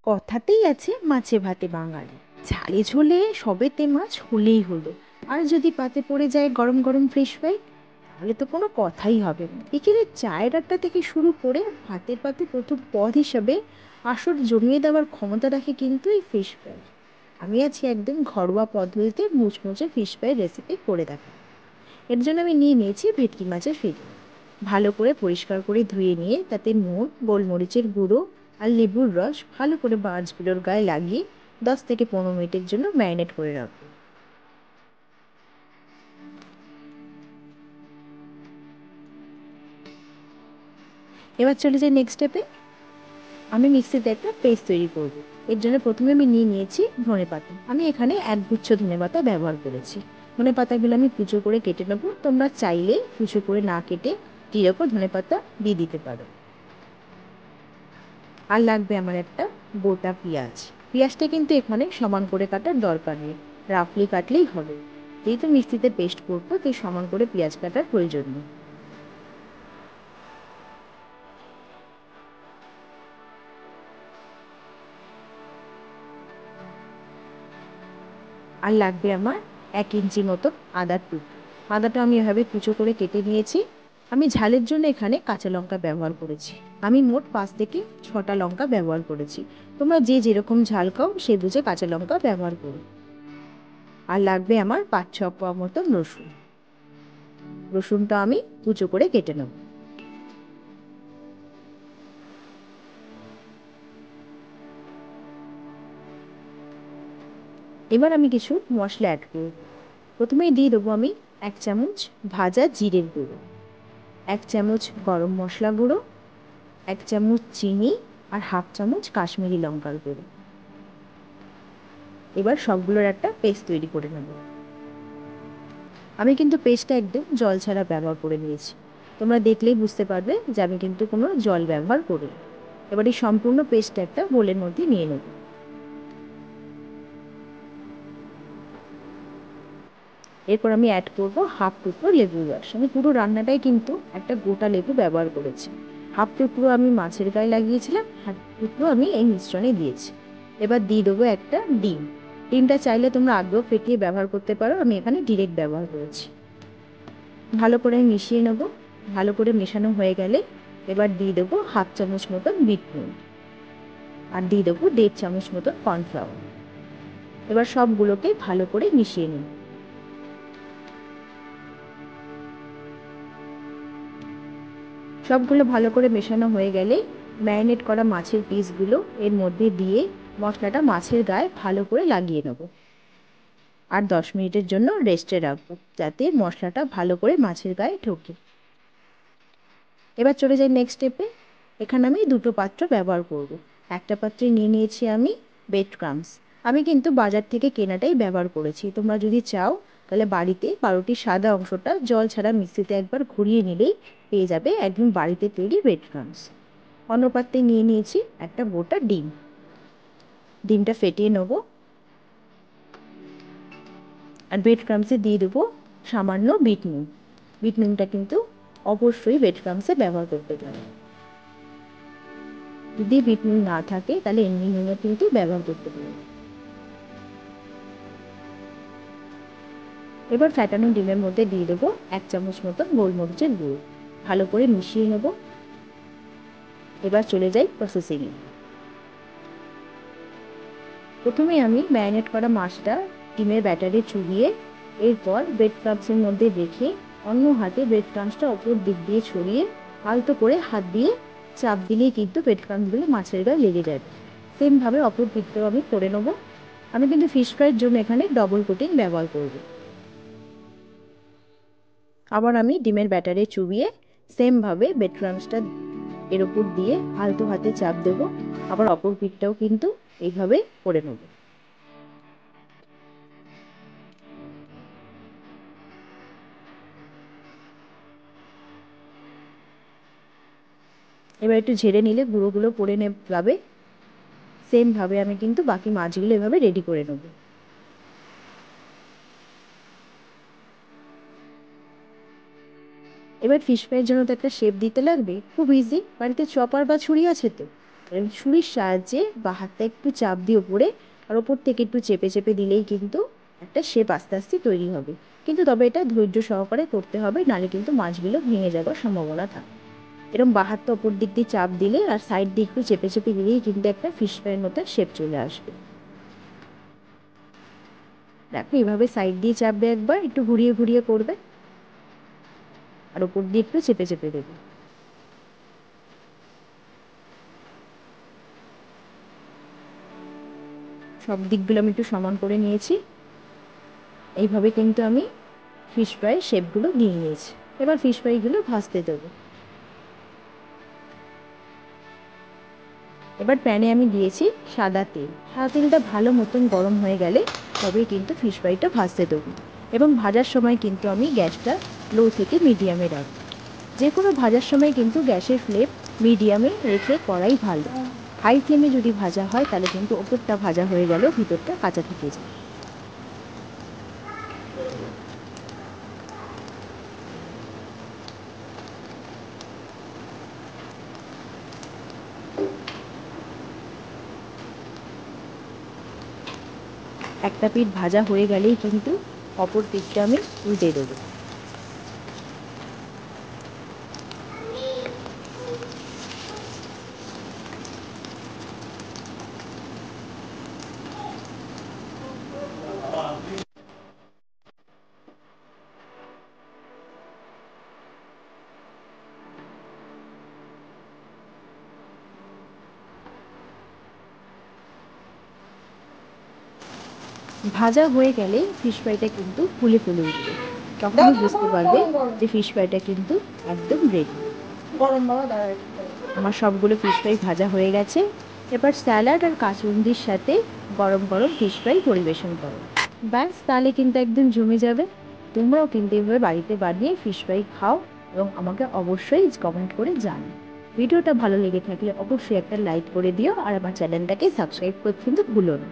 কথাতেই আছে মাছে ভাতে বাঙালি। ঝালে ঝোলে সবেতে মাছ হলেই হলো। আর যদি পাতে পড়ে যায় গরম গরম ফিশ ফ্রাই, তাহলে তো কোনো কথাই হবে না। বিকেলের চায়ের আড্ডা থেকে শুরু করে ভাতের পাতে প্রথম পদ হিসাবে আসর জমিয়ে দেওয়ার ক্ষমতা রাখে কিন্তু এই ফিশ ফ্রাই। আমি আছি একদম ঘরোয়া পদ্ধতিতে মুচমুচে ফিশ ফ্রাই রেসিপি করে দেখা। এর জন্য আমি নিয়ে নিয়েছি ভেটকি মাছের ফিলে। ভালো করে পরিষ্কার করে ধুয়ে নিয়ে তাতে নুন, গোলমরিচের গুঁড়ো আর লেবুর রস ভালো করে মাছগুলোর গায়ে লাগিয়ে 10 থেকে 15 মিনিটের জন্য ম্যারিনেট করে রাখবো। এবার চলে যাই নেক্সট স্টেপে। আমি মিক্সিতে একটা পেস্ট তৈরি করব। এর জন্য প্রথমে আমি নিয়ে নিয়েছি ধনেপাতা। আমি এখানে একগুচ্ছ ধনেপাতা ব্যবহার করেছি। ধনেপাতাগুলো আমি কুচো করে কেটে নেবো। তোমরা চাইলে কুচো করে না কেটে ডিরেক্টও ধনেপাতা দিয়ে দিতে পারো। আর লাগবে আমার একটা গোটা পেঁয়াজ। পেঁয়াজটা কিন্তু এখানে সমান করে কাটার দরকার নেই, রাফলি কাটলেই হবে। যেহেতু মিক্সিতে পেস্ট করবো তাই সমান করে পেঁয়াজ কাটার প্রয়োজন নেই। আর লাগবে আমার 1 ইঞ্চি মতো আদার টুকরো। আদাটা আমি এভাবে কুচো করে কেটে নিয়েছি। আমি ঝালের জন্য এখানে কাঁচা লঙ্কা ব্যবহার করেছি। আমি মোট 5 থেকে 6টা লঙ্কা ব্যবহার করেছি। তোমরা যে যেরকম ঝাল খাও সে বুঝে কাঁচা লঙ্কা ব্যবহার করো। আর লাগবে আমার 5-6 কোয়া মতো রসুন। রসুনটা আমি কুচো করে কেটে নেব। এবার আমি কিছু মশলা অ্যাড করব। প্রথমেই দিয়ে দেবো আমি 1 চামচ ভাজা জিরের গুঁড়ো, 1 চামচ গরম মশলা গুঁড়ো, 1 চামচ চিনি আর 1/2 চামচ কাশ্মীরি লঙ্কার গুঁড়ো। এবার সবগুলোর একটা পেস্ট তৈরি করে নেব। আমি কিন্তু পেস্টটা একদম জল ছাড়া ব্যবহার করে নিয়েছি। তোমরা দেখলেই বুঝতে পারবে যে আমি কিন্তু কোনো জল ব্যবহার করিনি। এবার এই সম্পূর্ণ পেস্টটা একটা বোলের মধ্যে নিয়ে নেব। এরপর আমি অ্যাড করব 1/2 টুকরো লেবুর রস। আমি পুরো রান্নাটাই কিন্তু একটা গোটা লেবু ব্যবহার করেছি। 1/2 টুকরো আমি মাছের গায়ে লাগিয়েছিলাম, 1/2 টুকরো আমি এই মিশ্রণে দিয়েছি। এবার দিয়ে দেবো একটা ডিম। ডিমটা চাইলে তোমরা আগেও ফেটিয়ে ব্যবহার করতে পারো, আমি এখানে ডিরেক্ট ব্যবহার করেছি। ভালো করে মিশিয়ে নেব। ভালো করে মেশানো হয়ে গেলে এবার দিয়ে দেবো 1/2 চামচ মতন বিট নুন আর দিয়ে দেবো 1.5 চামচ মতন কর্নফ্লাওয়ার। এবার সবগুলোকে ভালো করে মিশিয়ে নিন। সবগুলো ভালো করে মেশানো হয়ে গেলে ম্যারিনেট করা মাছের পিসগুলো এর মধ্যে দিয়ে মশলাটা মাছের গায়ে ভালো করে লাগিয়ে নেব আর 10 মিনিটের জন্য রেস্টে রাখবো, যাতে মশলাটা ভালো করে মাছের গায়ে ঢোকে। এবার চলে যাই নেক্সট স্টেপে। এখানে আমি দুটো পাত্র ব্যবহার করব। একটা পাত্রে নিয়ে নিয়েছি আমি ব্রেড ক্রাম্বস। আমি কিন্তু বাজার থেকে কেনাটাই ব্যবহার করেছি। তোমরা যদি চাও তাহলে বাড়িতে পাউরুটির সাদা অংশটা জল ছাড়া মিক্সিতে একবার ঘুরিয়ে নিলেই পেয়ে যাবে একদম বাড়িতে তৈরি ব্রেড ক্রাম্বস। অন্য পাত্রে নিয়ে নিয়েছি একটা গোটা ডিম। ডিমটা ফেটিয়ে নেব আর ব্রেড ক্রাম্বসে দিয়ে দেবো সামান্য বিট নুন। বিট নুনটা কিন্তু অবশ্যই ব্রেড ক্রাম্বসে ব্যবহার করতে পারো। যদি বিট নুন না থাকে তাহলে এমনি নুনও কিন্তু ব্যবহার করতে পারো। এবার ফ্যাটানো ডিমের মধ্যে দিয়ে দেবো 1 চামচ মতন গোলমরিচের গুঁড়ো। ভালো করে মিশিয়ে নেব। এবার চলে যাই প্রসেসিংয়ে। প্রথমে আমি ম্যারিনেট করা মাছটা ডিমের ব্যাটারে চুবিয়ে এরপর ব্রেড ক্রাম্বসের মধ্যে রেখে অন্য হাতে ব্রেড ক্রাম্বসটা অপর দিক দিয়ে ছড়িয়ে আলতো করে হাত দিয়ে চাপ দিলেই কিন্তু ব্রেড ক্রাম্বসগুলো মাছের গায়ে লেগে যাবে। সেমভাবে অপর দিকটাও আমি করে নেবো। আমি কিন্তু ফিশ ফ্রাইয়ের জন্য এখানে ডবল কোটিং ব্যবহার করব। আবার আমি ডিমের ব্যাটারে চুবিয়ে সেমভাবে ব্রেড ক্রাম্বসটা এর উপর দিয়ে আলতো হাতে চাপ দেব। আবার অপর পিঠটাও কিন্তু এইভাবে করে নেব। এবার একটু ঝেড়ে নিলে গুঁড়োগুলো পড়ে যাবে। সেমভাবে আমি কিন্তু বাকি মাছগুলো এভাবে রেডি করে নেব। এবার ফিশ ফ্রাইয়ের জন্য তো একটা শেপ দিতে লাগবে, খুব ইজি। বাড়িতে চপার বা ছুরি আছে তো, ছুরির সাহায্যে বা হাতটা একটু চাপ দিয়ে উপরে আর ওপর থেকে একটু চেপে চেপে দিলেই কিন্তু একটা শেপ আস্তে আস্তে তৈরি হবে। কিন্তু তবে এটা ধৈর্য সহকারে করতে হবে, নাহলে কিন্তু মাছগুলো ভেঙে যাওয়ার সম্ভাবনা থাকে। এরকম বাঁ হাতটা ওপর দিক দিয়ে চাপ দিলে আর সাইড দিয়ে একটু চেপে চেপে দিলেই কিন্তু একটা ফিশ ফ্রাইয়ের মতো শেপ চলে আসবে। দেখো এইভাবে সাইড দিয়ে চাপবে, একবার একটু ঘুরিয়ে ঘুরিয়ে করবে আর ওপর দিয়ে একটু চেপে চেপে দেবে। সব দিকগুলো আমি একটু সমান করে নিয়েছি। এইভাবে কিন্তু আমি ফিশ ফ্রাই শেপগুলো দিয়ে নিয়েছি। এবার ফিশ ফ্রাইগুলো ভাজতে দেবো। এবার প্যানে আমি দিয়েছি সাদা তেল। সাদা তেলটা ভালো মতন গরম হয়ে গেলে তবেই কিন্তু ফিশ ফ্রাইটা ভাজতে দেবো। এবং ভাজার সময় কিন্তু আমি গ্যাসটা লো থেকে মিডিয়ামে রাখবো। যে কোনো ভাজার সময় কিন্তু গ্যাসের ফ্লেম মিডিয়ামে রেখে করাই ভালো। হাই ফ্লেমে যদি ভাজা হয় তাহলে কিন্তু ওপরটা ভাজা হয়ে গেলেও ভিতরটা কাঁচা থেকে যায়। একটা পিঠ ভাজা হয়ে গেলেই কিন্তু অপর পিঠটা আমি উল্টে দেবো। ভাজা হয়ে গেলে ফিশ ফ্রাইটা কিন্তু ফুলে ফুলে উঠবে। তখনই বুঝতে পারবে যে ফিশ ফ্রাইটা কিন্তু একদম রেডি। আমার সবগুলো ফিশ ফ্রাই ভাজা হয়ে গেছে। এবার স্যালাড আর কাসুন্দির সাথে গরম গরম ফিশ ফ্রাই পরিবেশন করো। ব্যাস, তাহলে কিন্তু একদম জমে যাবে। তোমরাও কিন্তু এভাবে বাড়িতে বানিয়ে ফিশ ফ্রাই খাও এবং আমাকে অবশ্যই কমেন্ট করে জানো। ভিডিওটা ভালো লেগে থাকলে অবশ্যই একটা লাইক করে দিও আর আমার চ্যানেলটাকে সাবস্ক্রাইব করতে কিন্তু ভুলো না।